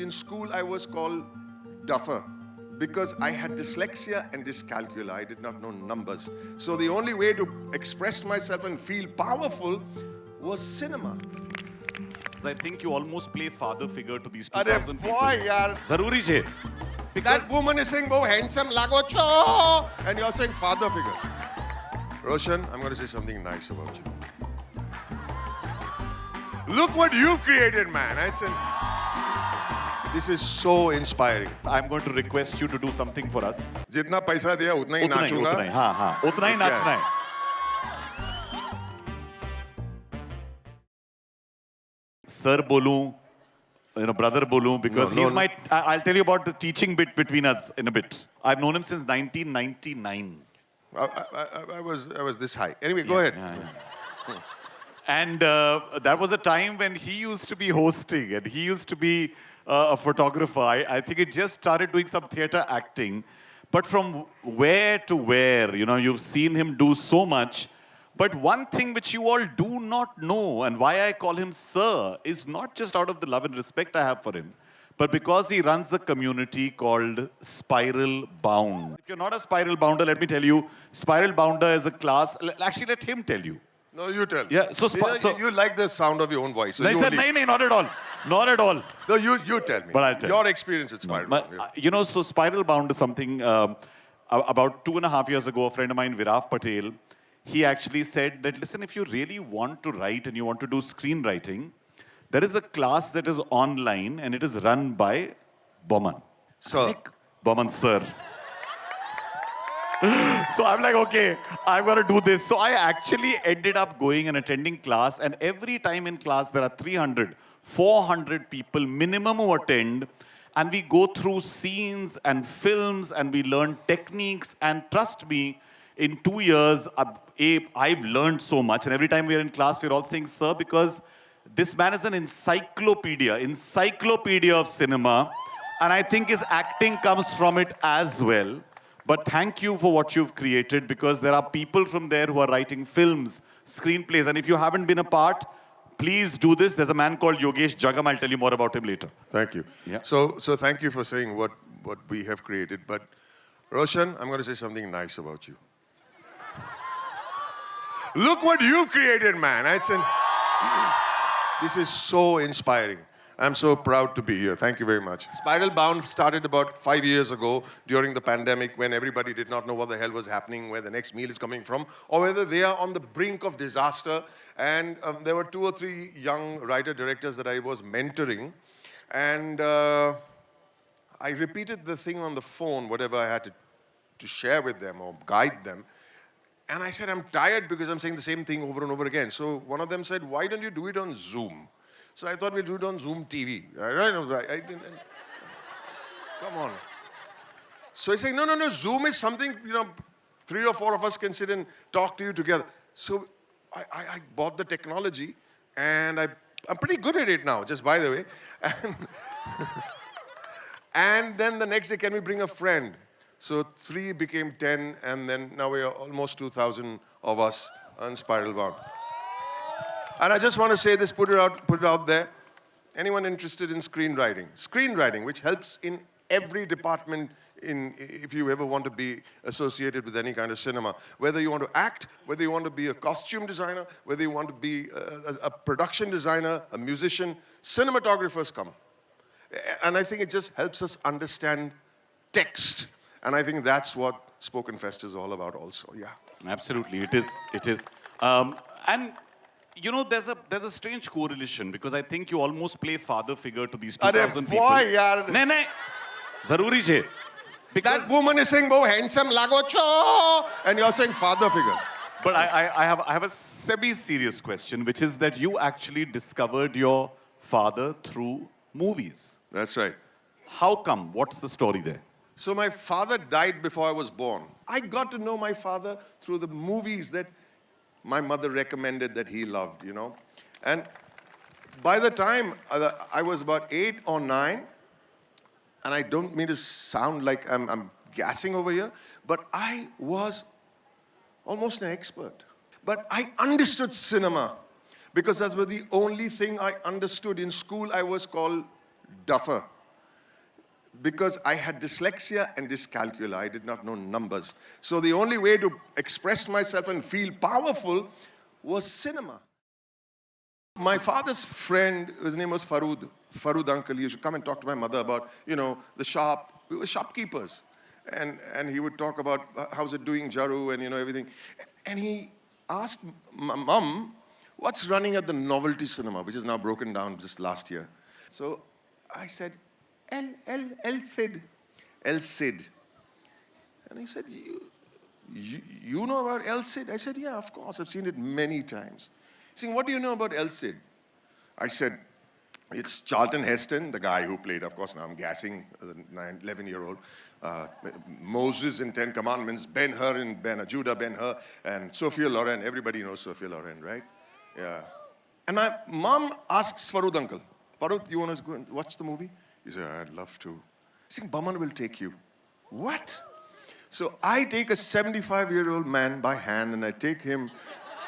in school I was called duffer because I had dyslexia and dyscalculia. I did not know numbers. So the only way to express myself and feel powerful was cinema. I think you almost play father figure to these Arey 2,000 people. boy, yaar. Zaruri je. That woman is saying, "Oh, handsome lago cho," and you're saying father figure. Roshan, I'm going to say something nice about you. Look what you've created, man. This is so inspiring. I'm going to request you to do something for us. जितना पैसा दिया उतना ही नाचूंगा. उतना ही, हाँ, हाँ, उतना ही नाचना है. Sir bolun, brother bolun, because he's my. I'll tell you about the teaching bit between us in a bit. I've known him since 1999. I was this high. Anyway, go ahead. Yeah. And that was a time when he used to be hosting and he used to be a photographer. I think he just started doing some theater acting. But from where to where, you've seen him do so much. But one thing which you all do not know, and why I call him Sir, is not just out of the love and respect I have for him, but because he runs a community called Spiralbound. If you're not a Spiral Bounder, let me tell you, Spiral Bounder is a class. Actually, let him tell you. No, you tell. Yeah, so you like the sound of your own voice. So no, sir, not at all. Not at all. No, you tell me. But I'll tell your experience with Spiralbound. No, so Spiralbound is something, about 2.5 years ago, a friend of mine, Viraf Patel, he actually said that, listen, if you really want to write and you want to do screenwriting, there is a class that is online and it is run by Boman. Sir. Like, Boman, sir. So I'm like, okay, I'm going to do this. So I actually ended up going and attending class, and every time in class there are 300, 400 people minimum who attend, and we go through scenes and films and we learn techniques, and trust me, in 2 years, I've learned so much. And every time we're in class, we're all saying, sir, because this man is an encyclopedia of cinema, and I think his acting comes from it as well. But thank you for what you've created, because there are people from there who are writing films, screenplays, and if you haven't been a part, please do this. There's a man called Yogesh Jagam. I'll tell you more about him later. Thank you. Yeah. So thank you for saying what we have created. But Roshan, I'm going to say something nice about you. Look what you've created, man. This is so inspiring. I'm so proud to be here. Thank you very much. Spiralbound started about 5 years ago during the pandemic, when everybody did not know what the hell was happening, where the next meal is coming from, or whether they are on the brink of disaster. And there were 2 or 3 young writer-directors that I was mentoring. And I repeated the thing on the phone, whatever I had to share with them or guide them. And I said, I'm tired because I'm saying the same thing over and over again. So one of them said, why don't you do it on Zoom? So I thought we'll do it on Zoom TV. I didn't. Come on. So he's saying, no, Zoom is something, 3 or 4 of us can sit and talk to you together. So I bought the technology, and I'm pretty good at it now, just by the way. And then the next day, can we bring a friend? So 3 became 10, and then now we are almost 2,000 of us on Spiralbound. And I just want to say this, put it out there. Anyone interested in screenwriting? Screenwriting, which helps in every department if you ever want to be associated with any kind of cinema. Whether you want to act, whether you want to be a costume designer, whether you want to be a production designer, a musician, cinematographers come. And I think it just helps us understand text. And I think that's what Spoken Fest is all about also, yeah. Absolutely, it is. And there's a strange correlation, because I think you almost play father figure to these 2,000 people. Boy, yaar. No, zaruri je. Because that woman is saying, "Oh, handsome lago cho," and you're saying father figure. But I have a semi-serious question, which is that you actually discovered your father through movies. That's right. How come? What's the story there? So my father died before I was born. I got to know my father through the movies that my mother recommended that he loved, And by the time I was about 8 or 9, and I don't mean to sound like I'm gassing over here, but I was almost an expert. But I understood cinema, because that was the only thing I understood. In school, I was called duffer because I had dyslexia and dyscalculia. I did not know numbers. So the only way to express myself and feel powerful was cinema. My father's friend, his name was Farud. Farud uncle, he used to come and talk to my mother about, the shop. We were shopkeepers. And he would talk about how's it doing, Jaru, and, everything. And he asked my mum, what's running at the Novelty Cinema, which is now broken down just last year. So I said, El Cid. El Cid. And he said, you know about El Cid? I said, yeah, of course. I've seen it many times. He said, what do you know about El Cid? I said, it's Charlton Heston, the guy who played, of course, now I'm gassing, as a 11-year-old, Moses in 10 Commandments, Ben-Hur in Judah, Ben-Hur, and Sophia Loren. Everybody knows Sophia Loren, right? Yeah. And my mom asks Farud uncle, Farud, you want to go and watch the movie? He said, I'd love to. I think Boman will take you. What? So I take a 75-year-old man by hand and I take him,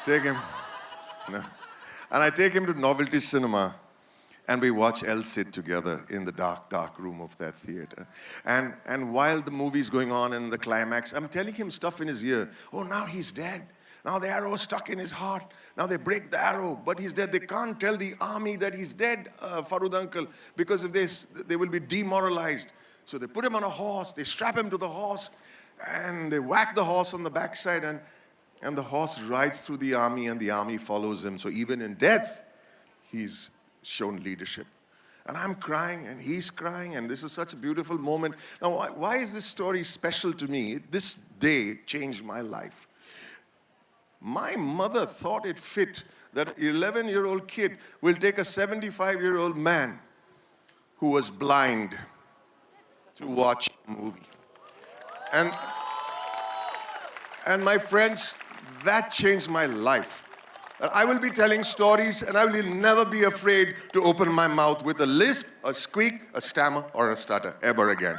and I take him to Novelty Cinema and we watch El Cid together in the dark, dark room of that theater. And while the movie's going on and the climax, I'm telling him stuff in his ear. Oh, now he's dead. Now the arrow is stuck in his heart. Now they break the arrow, but he's dead. They can't tell the army that he's dead, Farud uncle, because if they will be demoralized. So they put him on a horse, they strap him to the horse, and they whack the horse on the backside, and the horse rides through the army, and the army follows him. So even in death, he's shown leadership. And I'm crying, and he's crying, and this is such a beautiful moment. Now, why is this story special to me? This day changed my life. My mother thought it fit that an 11-year-old kid will take a 75-year-old man who was blind to watch a movie. And my friends, that changed my life. I will be telling stories and I will never be afraid to open my mouth with a lisp, a squeak, a stammer, or a stutter ever again.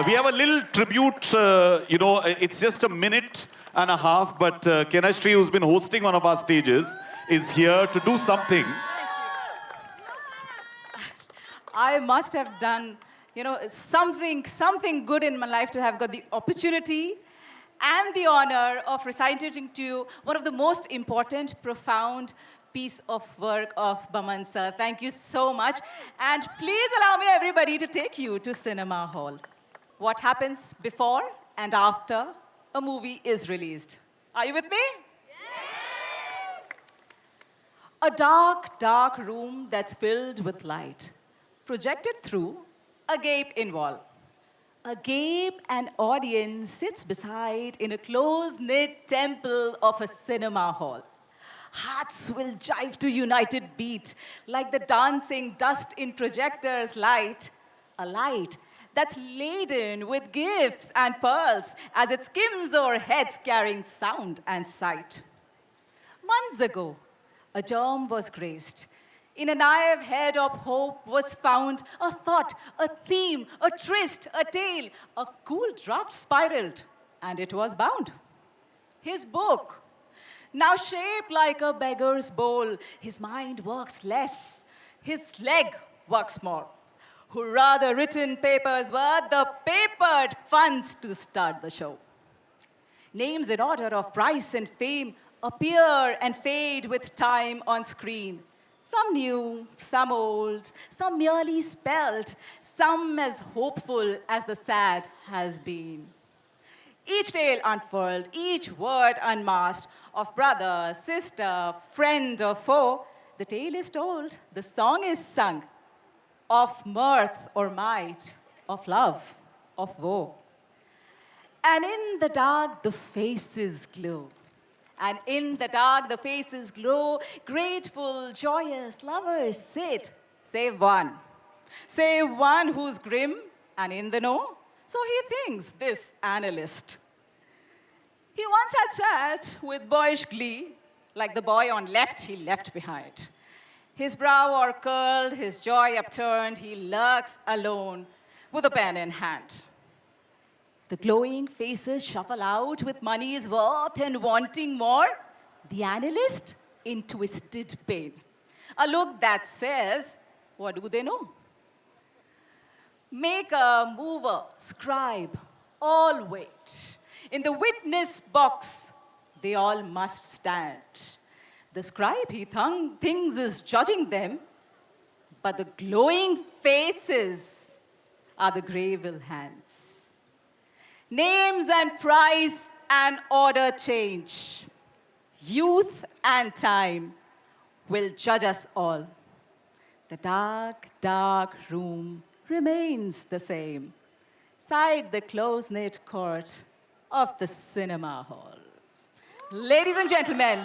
We have a little tribute, it's just a minute and a half, but Kenashri, who's been hosting one of our stages, is here to do something. I must have done, something good in my life to have got the opportunity and the honor of reciting to you one of the most important, profound piece of work of Boman sir. Thank you so much. And please allow me, everybody, to take you to cinema hall. What happens before and after a movie is released. Are you with me? Yes! A dark, dark room that's filled with light, projected through a gape in wall. A gape an audience sits beside in a close-knit temple of a cinema hall. Hearts will jive to united beat like the dancing dust in projector's light, a light that's laden with gifts and pearls as it skims over heads carrying sound and sight. Months ago, a germ was graced. In a naive head of hope was found a thought, a theme, a tryst, a tale, a cool draft spiraled, and it was bound. His book, now shaped like a beggar's bowl, his mind works less, his leg works more. Hurrah, the written papers were the papered funds to start the show. Names in order of price and fame appear and fade with time on screen. Some new, some old, some merely spelt, some as hopeful as the sad has been. Each tale unfurled, each word unmasked, of brother, sister, friend, or foe, the tale is told, the song is sung, of mirth or might, of love, of woe. And in the dark, the faces glow. And in the dark, the faces glow, grateful, joyous lovers sit, save one who's grim and in the know. So he thinks, this analyst. He once had sat with boyish glee, like the boy on left he left behind. His brow o'er curled, his joy upturned, he lurks alone with a pen in hand. The glowing faces shuffle out with money's worth and wanting more. The analyst in twisted pain. A look that says, what do they know? Maker, mover, scribe, all wait. In the witness box, they all must stand. The scribe, he thinks is judging them, but the glowing faces are the gravel hands. Names and price and order change. Youth and time will judge us all. The dark, dark room remains the same, side the close-knit court of the cinema hall. Ladies and gentlemen,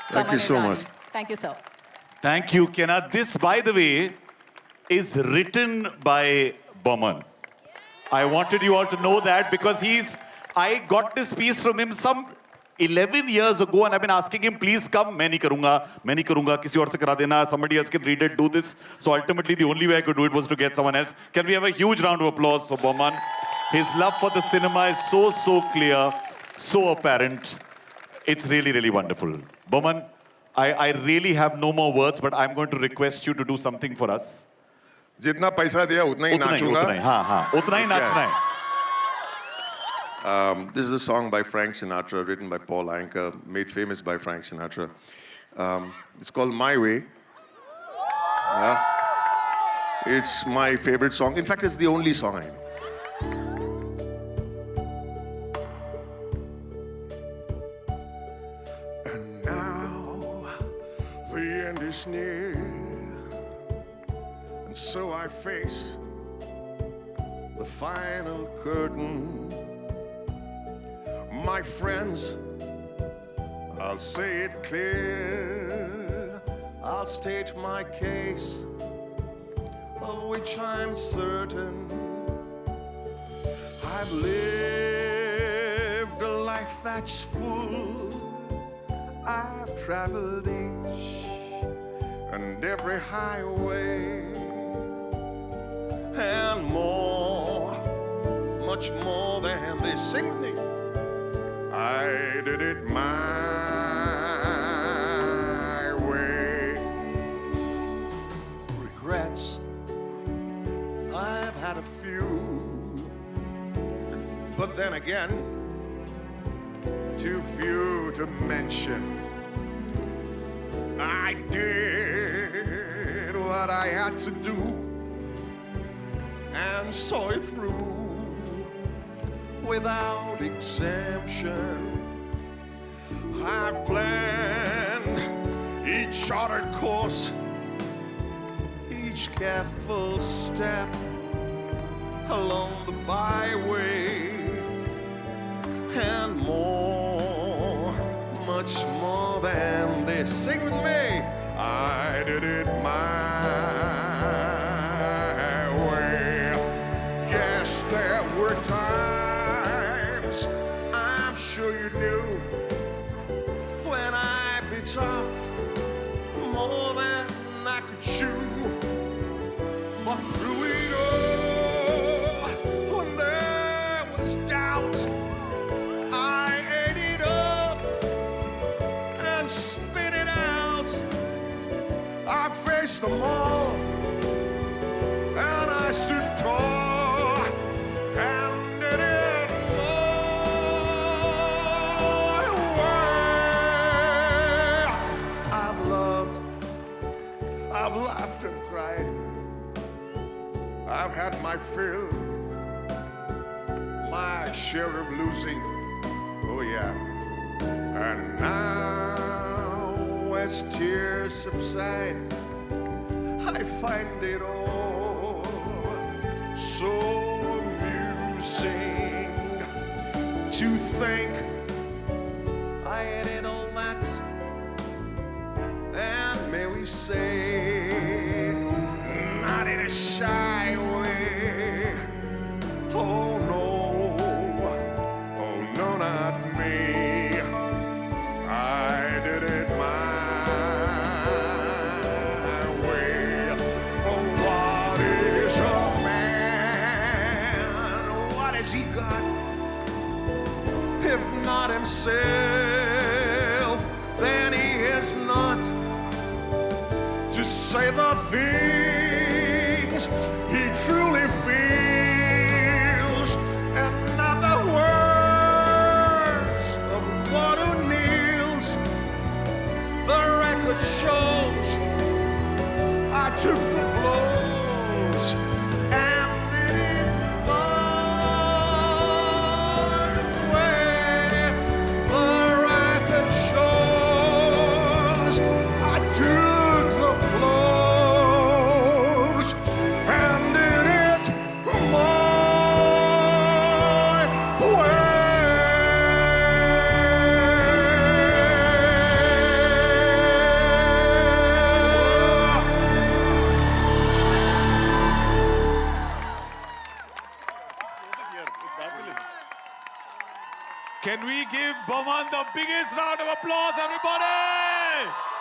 Thank you Boman so Irani. much. Thank you, sir. Thank you, Kenna. This, by the way, is written by Boman. I wanted you all to know that because I got this piece from him some 11 years ago and I've been asking him, please come. मैं नहीं करूँगा, किसी और से करा देना, somebody else can read it, do this. So ultimately, the only way I could do it was to get someone else. Can we have a huge round of applause for Boman? His love for the cinema is so, so clear, so apparent. It's really, really wonderful. Boman, I really have no more words, but I'm going to request you to do something for us. जितना पैसा दिया उतना ही नाचूंगा. उतना ही नाचना है. This is a song by Frank Sinatra, written by Paul Anka, made famous by Frank Sinatra. It's called My Way. It's my favorite song. In fact, it's the only song I know. And now the end is near, and so I face the final curtain. My friends, I'll say it clear, I'll state my case, of which I'm certain. I've lived a life that's full, I've traveled each and every highway, and more, much more than they sing with me. I did it my way. Regrets, I've had a few, but then again, too few to mention. I did what I had to do and saw it through without exemption. I've planned each chartered course, each careful step along the byway, and more, much more than this. Sing with me. I did it my way. Yes, there were times, I'm sure you knew, when I bit off more than I could chew. But through it all, when there was doubt, I ate it up and spit it out. I faced them all, and I stood tall and did it my way. I've loved, I've laughed and cried, I've had my fill, my share of losing, oh yeah. And now as tears subside, I find it all so amusing to think I did all that, and may we say, not in a shy way. Oh no, not me. I did it my way. For what is a man? What has he got if not himself? Then he is not. say the things he truly feels, and not the words of one who kneels. The record shows I took the blows and did it my way. The record shows I took the blows and did it my Can we give Boman the biggest round of applause, everybody?